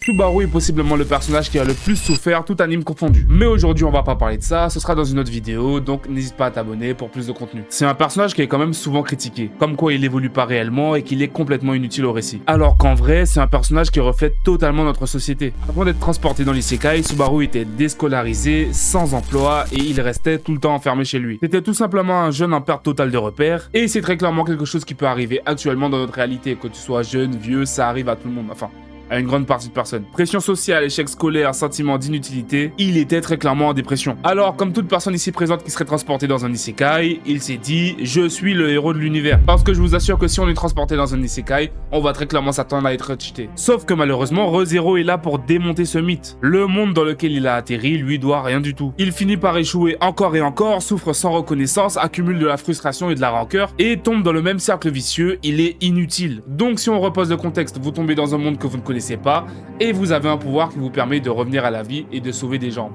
Subaru est possiblement le personnage qui a le plus souffert, tout anime confondu. Mais aujourd'hui, on va pas parler de ça, ce sera dans une autre vidéo, donc n'hésite pas à t'abonner pour plus de contenu. C'est un personnage qui est quand même souvent critiqué, comme quoi il évolue pas réellement et qu'il est complètement inutile au récit. Alors qu'en vrai, c'est un personnage qui reflète totalement notre société. Avant d'être transporté dans l'isekai, Subaru était déscolarisé, sans emploi et il restait tout le temps enfermé chez lui. C'était tout simplement un jeune en perte totale de repères et c'est très clairement quelque chose qui peut arriver actuellement dans notre réalité. Que tu sois jeune, vieux, ça arrive à tout le monde, enfin à une grande partie de personnes. Pression sociale, échec scolaire, sentiment d'inutilité, il était très clairement en dépression. Alors, comme toute personne ici présente qui serait transportée dans un isekai, il s'est dit « Je suis le héros de l'univers ». Parce que je vous assure que si on est transporté dans un isekai, on va très clairement s'attendre à être cheaté. Sauf que malheureusement, ReZero est là pour démonter ce mythe. Le monde dans lequel il a atterri lui doit rien du tout. Il finit par échouer encore et encore, souffre sans reconnaissance, accumule de la frustration et de la rancœur, et tombe dans le même cercle vicieux, il est inutile. Donc si on repose le contexte, vous tombez dans un monde que vous ne connaissez pas et vous avez un pouvoir qui vous permet de revenir à la vie et de sauver des gens.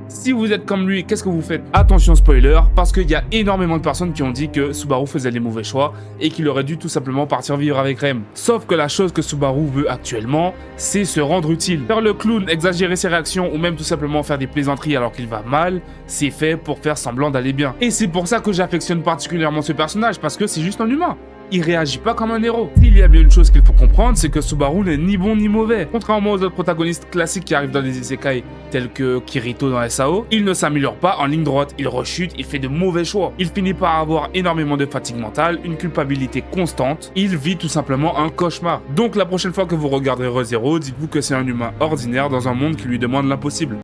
Si vous êtes comme lui, qu'est-ce que vous faites? Attention spoiler, parce qu'il y a énormément de personnes qui ont dit que Subaru faisait les mauvais choix et qu'il aurait dû tout simplement partir vivre avec Rem. Sauf que la chose que Subaru veut actuellement, c'est se rendre utile. Faire le clown, exagérer ses réactions ou même tout simplement faire des plaisanteries alors qu'il va mal, c'est fait pour faire semblant d'aller bien. Et c'est pour ça que j'affectionne particulièrement ce personnage, parce que c'est juste un humain. Il réagit pas comme un héros. S'il y a bien une chose qu'il faut comprendre, c'est que Subaru n'est ni bon ni mauvais. Contrairement aux autres protagonistes classiques qui arrivent dans des isekai tels que Kirito dans SAO, il ne s'améliore pas en ligne droite, il rechute, il fait de mauvais choix. Il finit par avoir énormément de fatigue mentale, une culpabilité constante, il vit tout simplement un cauchemar. Donc la prochaine fois que vous regarderez ReZero, dites-vous que c'est un humain ordinaire dans un monde qui lui demande l'impossible.